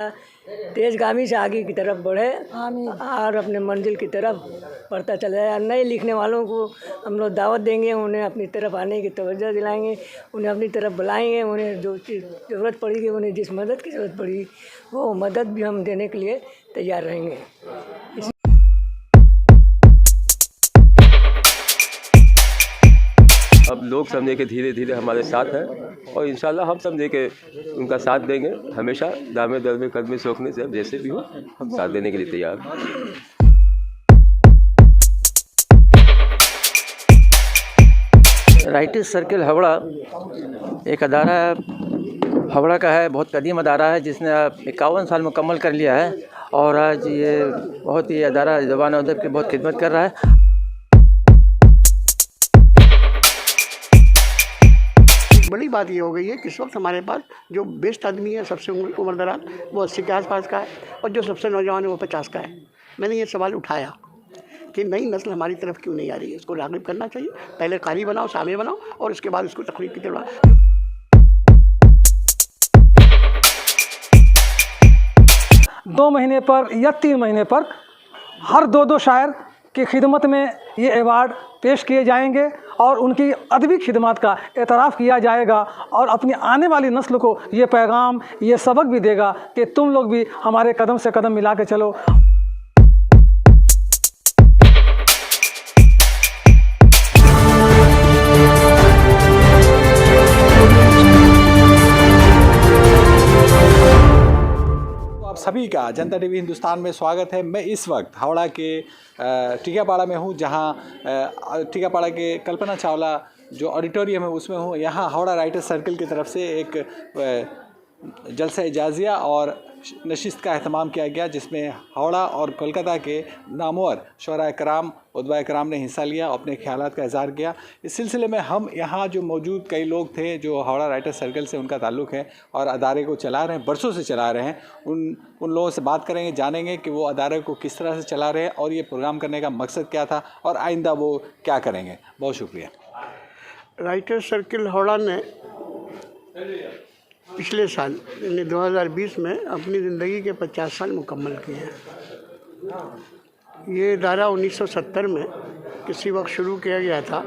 तेजगामी से आगे की तरफ बढ़े और अपने मंजिल की तरफ बढ़ता चला जाए। नए लिखने वालों को हम लोग दावत देंगे, उन्हें अपनी तरफ आने की तवज्जो दिलाएंगे, उन्हें अपनी तरफ बुलाएंगे, उन्हें जो चीज़ ज़रूरत पड़ेगी, उन्हें जिस मदद की ज़रूरत पड़ेगी वो मदद भी हम देने के लिए तैयार रहेंगे। अब लोग समझे कि धीरे धीरे हमारे साथ हैं और इंशाल्लाह हम समझे कि उनका साथ देंगे हमेशा। दामे दरमे कदमे सोखने से अब जैसे भी हो हम साथ देने के लिए तैयार हैं। राइटर्स सर्किल हावड़ा एक अदारा हावड़ा का है, बहुत कदीम अदारा है जिसने 51 साल मुकम्मल कर लिया है और आज ये बहुत ही अदारा ज़बान अदब की बहुत खिदमत कर रहा है। बड़ी बात ये हो गई है कि इस वक्त हमारे पास जो बेस्ट आदमी है, सबसे उम्रदराज, वो 80 के आसपास का है और जो सबसे नौजवान है वो 50 का है। मैंने ये सवाल उठाया कि नई नस्ल हमारी तरफ क्यों नहीं आ रही है, इसको राग़िब करना चाहिए। पहले कारी बनाओ, सामे बनाओ और उसके बाद इसको तकनीक की तरफ। 2 महीने पर या 3 महीने पर हर 2 शायर की खिदमत में ये अवार्ड पेश किए जाएंगे और उनकी अदबी खिदमत का एतराफ़ किया जाएगा और अपनी आने वाली नस्ल को ये पैगाम, ये सबक भी देगा कि तुम लोग भी हमारे कदम से कदम मिला के चलो। सभी का जनता टीवी हिंदुस्तान में स्वागत है। मैं इस वक्त हावड़ा के टीकापाड़ा में हूँ, जहाँ टीकापाड़ा के कल्पना चावला जो ऑडिटोरियम है उसमें हूँ। यहाँ हावड़ा राइटर्स सर्किल की तरफ से एक जलसा इजाज़िया और नशिस्त का अहतमाम किया गया, जिसमें हावड़ा और कोलकाता के नामवर शुअरा कराम, उदबा कराम ने हिस्सा लिया, अपने ख्यालात का इज़हार किया। इस सिलसिले में हम यहाँ जो मौजूद कई लोग थे जो हावड़ा राइटर्स सर्किल से उनका ताल्लुक़ है और अदारे को चला रहे हैं, बरसों से चला रहे हैं, उन लोगों से बात करेंगे, जानेंगे कि वो अदारे को किस तरह से चला रहे हैं और ये प्रोग्राम करने का मकसद क्या था और आइंदा वो क्या करेंगे। बहुत शुक्रिया। राइटर्स सर्किल हावड़ा ने पिछले साल यानी 2020 में अपनी ज़िंदगी के 50 साल मुकम्मल किए हैं। ये इदारा 1970 में किसी वक्त शुरू किया गया था।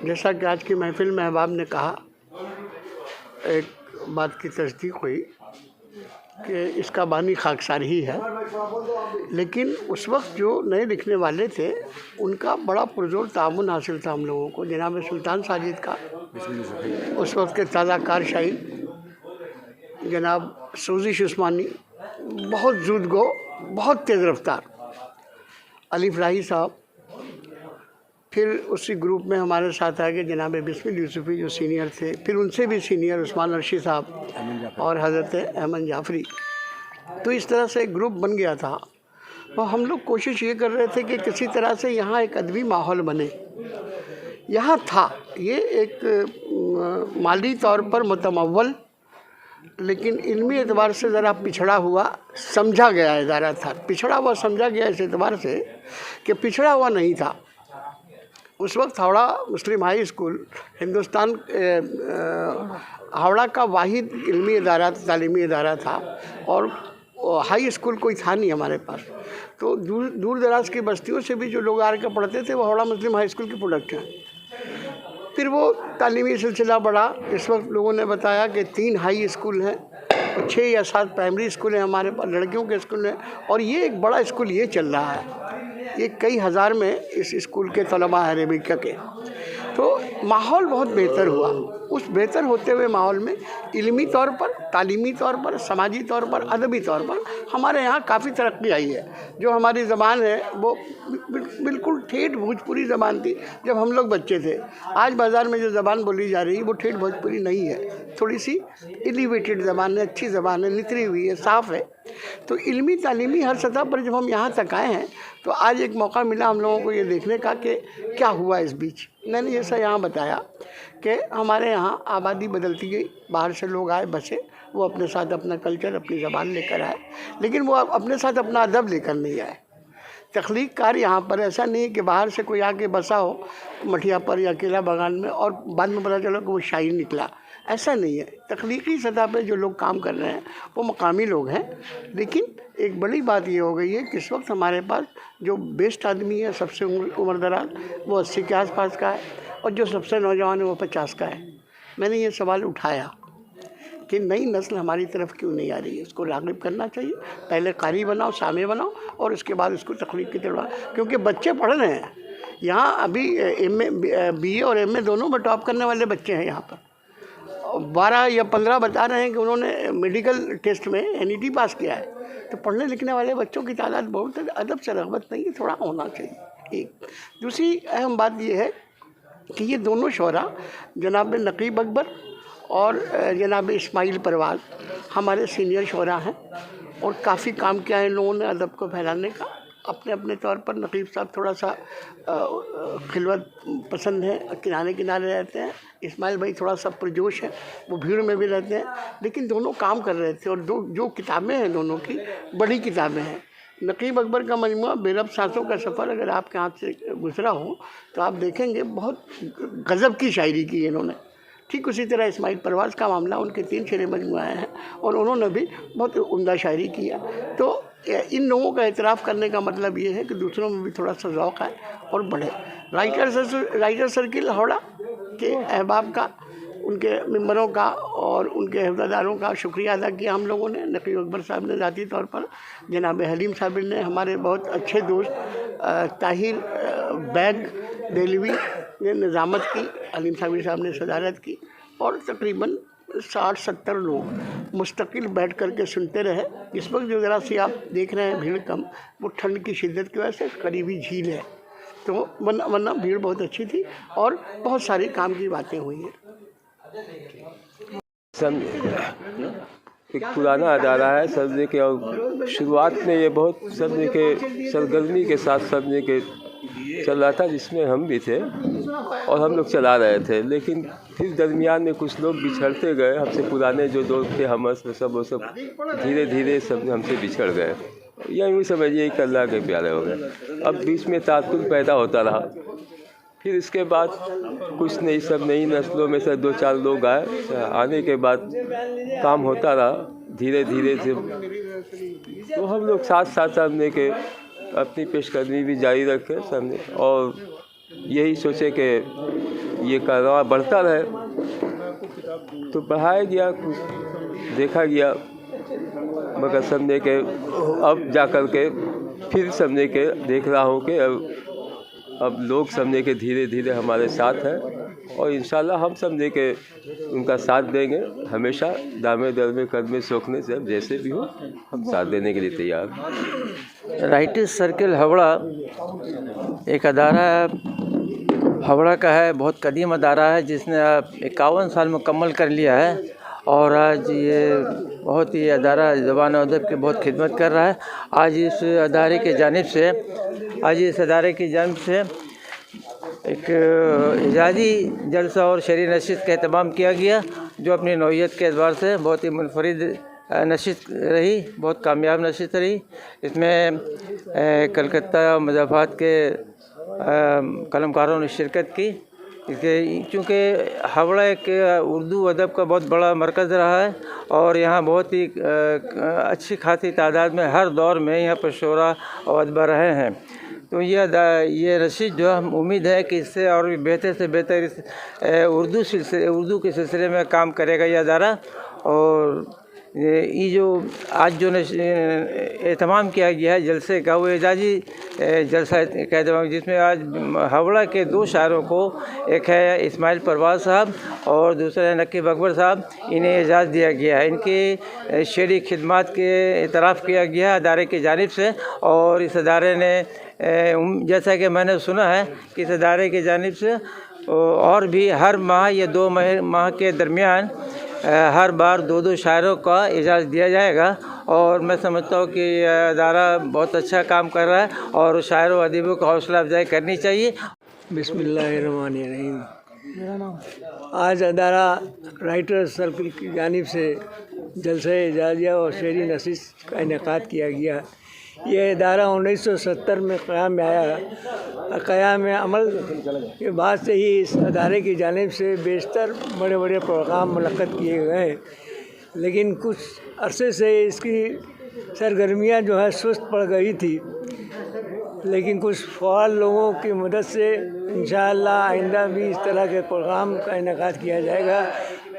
जैसा कि आज की महफिल में अहबाब ने कहा, एक बात की तस्दीक हुई कि इसका बानी खाकसार ही है, लेकिन उस वक्त जो नए लिखने वाले थे उनका बड़ा पुरजोर तामुन हासिल था हम लोगों को। जनाब सुल्तान साजिद का, उस वक्त के ताज़ा कार शाही जनाब सोजिश उस्मानी, बहुत जूदगो, बहुत तेज़ रफ्तार अलीफ राही साहब। फिर उसी ग्रुप में हमारे साथ आ गए जनाब बिस्मिल यूसुफ़ी जो सीनियर थे, फिर उनसे भी सीनियर उस्मान अर्शी साहब और हज़रत अहमद जाफरी। तो इस तरह से एक ग्रुप बन गया था और हम लोग कोशिश ये कर रहे थे कि किसी तरह से यहाँ एक अदबी माहौल बने। यहाँ था ये एक माली तौर पर मुतमव्वल, लेकिन इल्मी एतबार से ज़रा पिछड़ा हुआ समझा गया इदारा था। पिछड़ा हुआ समझा गया इस एतबार से कि पिछड़ा हुआ नहीं था। उस वक्त हावड़ा मुस्लिम हाई स्कूल हिंदुस्तान हावड़ा का वाहिद इल्मी इदारा, तालीमी इदारा था और हाई स्कूल कोई था नहीं हमारे पास। तो दूर दराज की बस्तियों से भी जो लोग आकर पढ़ते थे वो हावड़ा मुस्लिम हाई स्कूल के प्रोडक्ट हैं। फिर वो तालीमी सिलसिला बढ़ा। इस वक्त लोगों ने बताया कि 3 हाई स्कूल हैं और 6 या 7 प्राइमरी स्कूल हैं हमारे पास, लड़कियों के स्कूल हैं, और ये एक बड़ा स्कूल ये चल रहा है। ये कई हज़ार में इस स्कूल के तलबा हैं अरेबिका के। तो माहौल बहुत बेहतर हुआ। उस बेहतर होते हुए माहौल में इल्मी तौर पर, तालीमी तौर पर, समाजी तौर पर, अदबी तौर पर हमारे यहाँ काफ़ी तरक्की आई है। जो हमारी ज़बान है वो बिल्कुल ठेठ भोजपुरी ज़बान थी जब हम लोग बच्चे थे। आज बाज़ार में जो ज़बान बोली जा रही है वो ठेठ भोजपुरी नहीं है, थोड़ी सी एलिवेटेड ज़बान है, अच्छी ज़बान है, नितरी हुई है, साफ़ है। तो इल्मी तालीमी हर सतह पर जब हम यहाँ तक आए हैं तो आज एक मौका मिला हम लोगों को ये देखने का कि क्या हुआ इस बीच। मैंने ये सब यहाँ बताया कि हमारे यहाँ आबादी बदलती गई, बाहर से लोग आए, बसे, वो अपने साथ अपना कल्चर, अपनी ज़बान लेकर आए, लेकिन वो अपने साथ अपना अदब लेकर नहीं आए। तख्लीक कार यहाँ पर ऐसा नहीं कि बाहर से कोई आके बसा हो मठिया पर या केला बागान में और बाद में पता चला कि वो शायर निकला। ऐसा नहीं है। तख्लीकी सतह पे जो लोग काम कर रहे हैं वो मकामी लोग हैं, लेकिन एक बड़ी बात ये हो गई है कि इस वक्त हमारे पास जो बेस्ट आदमी है, सबसे उम्र दराज, वो 80 के आसपास का है, और जो सबसे नौजवान है वो 50 का है। मैंने ये सवाल उठाया कि नई नस्ल हमारी तरफ क्यों नहीं आ रही है, इसको राग़िब करना चाहिए। पहले कारी बनाओ, सामे बनाओ, और उसके बाद इसको तख्लीक की तरफ, क्योंकि बच्चे पढ़ रहे हैं यहाँ। अभी MA BA और MA दोनों में टॉप करने वाले बच्चे हैं यहाँ पर। 12 या 15 बता रहे हैं कि उन्होंने मेडिकल टेस्ट में NET पास किया है। तो पढ़ने लिखने वाले बच्चों की तादाद बहुत है, अदब से रग़बत नहीं है, थोड़ा होना चाहिए। एक दूसरी अहम बात यह है कि ये दोनों शोरा, जनाब नकीब अकबर और जनाब इस्माइल परवाज़, हमारे सीनियर शोरा हैं और काफ़ी काम किया है इन लोगों ने अदब को फैलाने का। अपने अपने तौर पर नकीब साहब थोड़ा सा खिलवत पसंद है, किनारे किनारे रहते हैं। इस्माइल भाई थोड़ा सा पुरजोश है, वो भीड़ में भी रहते हैं, लेकिन दोनों काम कर रहे थे। और जो किताबें हैं दोनों की बड़ी किताबें हैं। नकीब अकबर का मजमुआ बेरब सांसों का सफ़र अगर आपके हाथ से गुजरा हो तो आप देखेंगे बहुत गज़ब की शायरी की इन्होंने। ठीक उसी तरह इस्माइल परवाज़ का मामला, उनके 3 शेरे मजमुआए हैं और उन्होंने भी बहुत उम्दा शायरी किया। तो इन लोगों का एतराफ़ करने का मतलब ये है कि दूसरों में भी थोड़ा सा ज़ौक़ है और बढ़े। राइटर सर्किल हावड़ा के अहबाब का, उनके मेंबरों का और उनके अहदेदारों का शुक्रिया अदा किया हम लोगों ने। नकीब अकबर साहब ने ज़ाती तौर पर, जनाब हलीम साहब ने, हमारे बहुत अच्छे दोस्त ताहिर बैग देलवी ने निज़ामत की, हलीम साहब ने सदारत की, और तकरीबन 60-70 लोग मुस्तकिल बैठ कर के सुनते रहे। इस वक्त जो ज़रा सी आप देख रहे हैं भीड़ कम, वो ठंड की शिद्दत की वजह से करीबी झील है, तो वरना भीड़ बहुत अच्छी थी और बहुत सारी काम की बातें हुई हैं। एक पुराना अदारा है समझे के, और शुरुआत में ये बहुत समझे के सरगर्मी के साथ समझे के चल रहा था, जिसमें हम भी थे और हम लोग चला रहे थे। लेकिन फिर दरमियान में कुछ लोग बिछड़ते गए, हमसे पुराने जो दोस्त थे हम वो सब धीरे धीरे सब हमसे बिछड़ गए, या यूँ समझिए कि अल्लाह के प्यारे हो गए। अब बीच में तात्पुर पैदा होता रहा, फिर इसके बाद कुछ नई नस्लों में से 2-4 लोग आए, आने के बाद काम होता रहा धीरे धीरे से। तो हम लोग साथ साथ सामने के अपनी पेशकदमी भी जारी रखे सामने, और यही सोचे कि ये कारवां बढ़ता रहे। तो बढ़ाया गया, कुछ देखा गया, मगर समझे के अब जा कर के फिर समझे के देख रहा हूँ कि अब लोग समझे के धीरे धीरे हमारे साथ हैं, और इंशाल्लाह हम समझे के उनका साथ देंगे हमेशा। दामे दरमे कदमे सोखने से अब जैसे भी हो हम साथ देने के लिए तैयार हैं। राइटर्स सर्किल हावड़ा एक अदारा हावड़ा का है, बहुत कदीम अदारा है, जिसने 51 साल मुकम्मल कर लिया है। और आज ये बहुत ही अदारा ज़बान और अदब की बहुत खिदमत कर रहा है। आज इस अदारे की जानिब से एक इजाज़ी जलसा और शरी नशिस्त का एहतमाम किया गया, जो अपनी नौइयत के एतबार से बहुत ही मुनफरिद नशिस्त रही, बहुत कामयाब नशिस्त रही। इसमें कलकत्ता मज़ाफ़ात के कलमकारों ने शिरकत की, चूँकि हावड़ा एक उर्दू अदब का बहुत बड़ा मरकज़ रहा है, और यहाँ बहुत ही अच्छी खासी तादाद में हर दौर में यहाँ पर शोरा और अदबा रहे हैं। तो ये नशिस्त जो हम उम्मीद है कि इससे और भी बेहतर से बेहतर उर्दू के सिलसिले में काम करेगा ये अदारा। और ये जो आज जो एहतमाम किया गया है जलसे का, वो एजाज़ी जलसा का एहतमाम, जिसमें आज हावड़ा के 2 शायरों को, एक है इस्माइल परवाज़ साहब और दूसरा है नकीब अकबर साहब, इन्हें एजाज़ दिया गया है। इनकी शेरी खिदमत के एतराफ़ किया गया है अदारे की जानिब से। और इस अदारे ने जैसा कि मैंने सुना है कि इस अदारे की जानिब से और भी हर माह या 2 माह के दरमियान हर बार 2-2 शायरों का एजाज़ दिया जाएगा। और मैं समझता हूँ कि यह अदारा बहुत अच्छा काम कर रहा है और शायर व अदीबों को हौसला अफजाई करनी चाहिए। बिस्मिल्लाहिर्रहमानिर्रहीम। आज अदारा राइटर्स सर्किल की जानिब से जलसा एजाज़िया और शेरी नशिस्त का इनेकाद किया गया। ये इदारा 1970 में क़याम में आया। क़याम में अमल के बाद से ही इस अदारे की जानिब से बेशतर बड़े बड़े प्रोग्राम मुनक़्क़द किए गए, लेकिन कुछ अरसे से इसकी सरगर्मियाँ जो है सुस्त पड़ गई थी, लेकिन कुछ फ़ाल लोगों की मदद से इंशाअल्लाह आइंदा भी इस तरह के प्रोग्राम का इनेकाद किया जाएगा।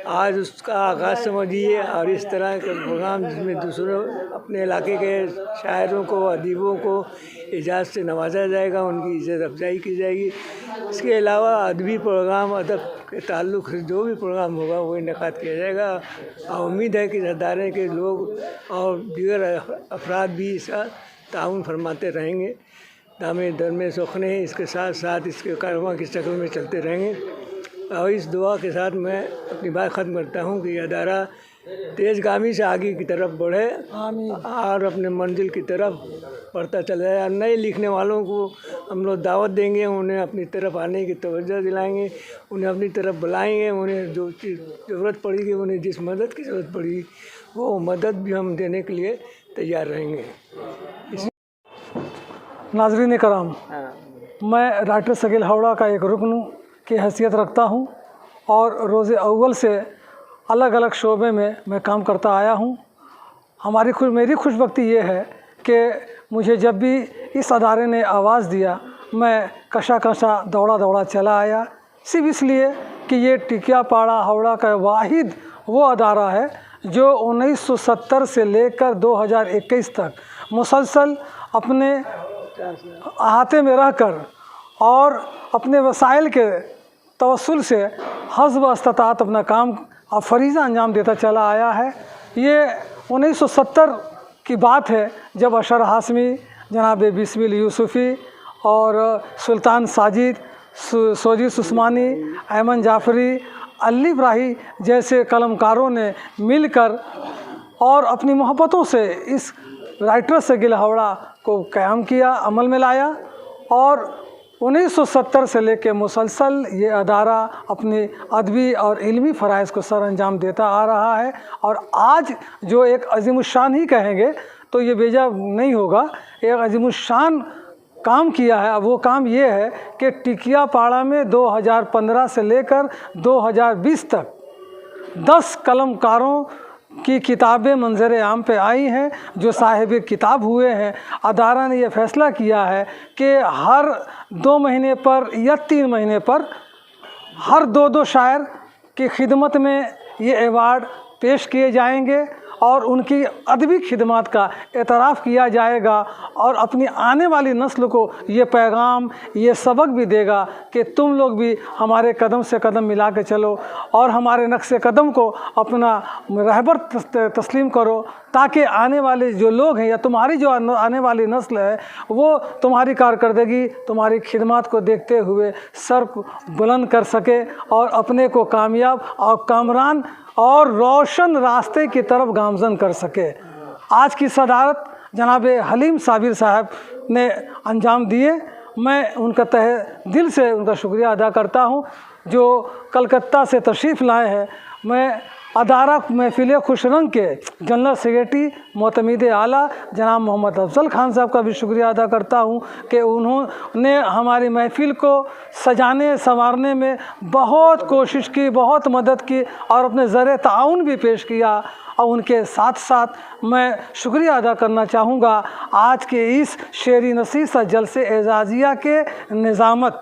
आज उसका आगाज़ समझिए, और इस तरह के प्रोग्राम जिसमें दूसरों अपने इलाके के शायरों को, अदीबों को एजाज़ से नवाजा जाएगा, उनकी इज़्ज़त अफजाई की जाएगी। इसके अलावा अदबी प्रोग्राम, अदब के ताल्लुक़ से जो भी प्रोग्राम होगा वो इनेकाद किया जाएगा, और उम्मीद है कि इस अदारे के लोग और दीगर अफराद भी इसका ताउन फरमाते रहेंगे। दामे दरमे सुखने इसके साथ साथ इसके कारवां की शक्ल में चलते रहेंगे। और इस दुआ के साथ मैं अपनी बात ख़त्म करता हूँ कि अदारा तेज़गामी से आगे की तरफ बढ़े और अपने मंजिल की तरफ बढ़ता चला जाए। नए लिखने वालों को हम लोग दावत देंगे, उन्हें अपनी तरफ आने की तवज्जो दिलाएंगे, उन्हें अपनी तरफ बुलाएंगे, उन्हें जो चीज़ ज़रूरत पड़ेगी, उन्हें जिस मदद की ज़रूरत पड़ेगी वो मदद भी हम देने के लिए तैयार रहेंगे। नाज़रीन कराम, मैं राइटर शकील हावड़ा का एक रुकन की हैसियत रखता हूँ और रोज़ अव्वल से अलग अलग शोबे में मैं काम करता आया हूँ। मेरी खुशबख्ती ये है कि मुझे जब भी इस अदारे ने आवाज़ दिया, मैं कशा दौड़ा चला आया, सिर्फ इसलिए कि ये टिकियापाड़ा हावड़ा का वाहिद वो अदारा है जो 1970 से लेकर 2021 तक मुसलसल अपने अहाते में रहकर और अपने वसाइल के तवस्सुल से हस्ब इस्ताअत अपना काम और फरीज़ा अंजाम देता चला आया है। ये 1970 की बात है जब अशर हाशमी, जनाब बिस्मिल यूसुफ़ी और सुल्तान साजिद, सोजिद उस्मानी, ऐमन जाफ़री, अली इब्राही जैसे कलमकारों ने मिलकर और अपनी मोहब्बतों से इस राइटर शकील हावड़ा को क़याम किया, अमल में लाया। और 1970 से लेकर मुसलसल ये अदारा अपने अदबी और इल्मी फ़राइज़ को सर अंजाम देता आ रहा है। और आज जो एक अज़ीमुश्शान ही कहेंगे तो ये बेजा नहीं होगा, एक अज़ीमुश्शान काम किया है। वो काम ये है कि टिकियापाड़ा में 2015 से लेकर 2020 तक 10 कलमकारों की किताबें मंजर आम पे आई हैं जो साहिब किताब हुए हैं। अदारा ने यह फ़ैसला किया है कि हर 2 महीने पर या 3 महीने पर हर 2 शायर की खिदमत में ये एवार्ड पेश किए जाएंगे और उनकी अदबी खिदमत का एतराफ़ किया जाएगा और अपनी आने वाली नस्ल को ये पैगाम, ये सबक भी देगा कि तुम लोग भी हमारे कदम से कदम मिला के चलो और हमारे नक्शे कदम को अपना रहबर तस्लीम करो, ताकि आने वाले जो लोग हैं या तुम्हारी जो आने वाली नस्ल है वो तुम्हारी कारकर्दगी, तुम्हारी खिदमत को देखते हुए सर बुलंद कर सके और अपने को कामयाब और कामरान और रोशन रास्ते की तरफ गामज़न कर सके। आज की सदारत जनाब हलीम साबिर साहब ने अंजाम दिए। मैं उनका तहे दिल से उनका शुक्रिया अदा करता हूं जो कलकत्ता से तशरीफ़ लाए हैं। मैं अदारा महफिल खुशरंग के जनरल सेक्रेटरी मोतमिद आला जनाब मोहम्मद अफजल खान साहब का भी शुक्रिया अदा करता हूं कि उन्होंने हमारी महफिल को सजाने संवारने में बहुत कोशिश की, बहुत मदद की और अपने ज़र ताउन भी पेश किया। और उनके साथ साथ मैं शुक्रिया अदा करना चाहूँगा आज के इस शेरी नसीसा जलसे एजाज़िया के निज़ामत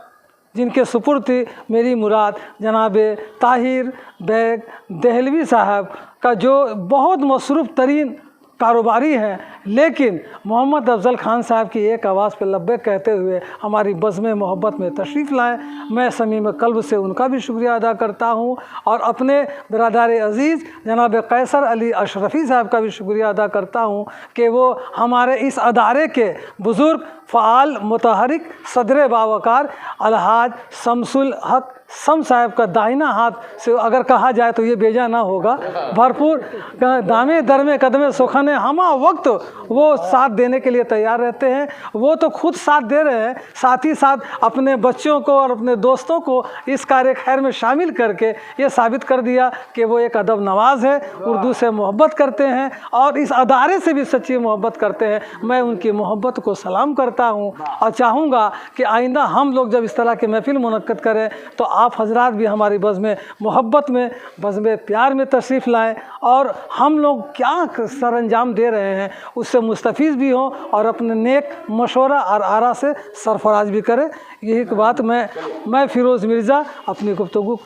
जिनके सुपुर्द थी मेरी मुराद जनाब ताहिर बैग दहलवी साहब का, जो बहुत मसरूफ़ तरीन कारोबारी हैं, लेकिन मोहम्मद अफजल खान साहब की एक आवाज़ पर लब्बैक कहते हुए हमारी बज़्म मोहब्बत में तशरीफ़ लाएँ। मैं समीम क़ल्ब से उनका भी शुक्रिया अदा करता हूँ और अपने बिरादर अज़ीज़ जनाब कैसर अली अशरफ़ी साहब का भी शुक्रिया अदा करता हूँ कि वो हमारे इस अदारे के बुज़ुर्ग फ़ाल मुतहरिक सदर बावकार अलहाज शमसुल हक सम साहब का दाहिना हाथ से अगर कहा जाए तो ये बेजा ना होगा। भरपूर दामे दरमे कदमे सुखने हमा वक्त वो साथ देने के लिए तैयार रहते हैं। वो तो खुद साथ दे रहे हैं, साथ ही साथ अपने बच्चों को और अपने दोस्तों को इस कार्य खैर में शामिल करके ये साबित कर दिया कि वो एक अदब नवाज़ है, उर्दू से मोहब्बत करते हैं और इस अदारे से भी सच्ची मोहब्बत करते हैं। मैं उनकी मोहब्बत को सलाम करता हूँ और चाहूँगा कि आइंदा हम लोग जब इस तरह की महफिल मुनक्कद करें तो आप हजरात भी हमारी बज़्म मोहब्बत में, बज़्म प्यार में तशरीफ़ लाएँ और हम लोग क्या सरअंजाम दे रहे हैं उससे मुस्तफ़ीज़ भी हों और अपने नेक मशवरा और आरा से सरफराज भी करें। यही बात मैं फ़िरोज़ मिर्ज़ा अपनी गुफ्तगू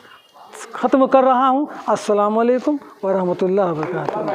ख़त्म कर रहा हूँ। अस्सलामु अलैकुम व रहमतुल्लाहि व बरकातहू।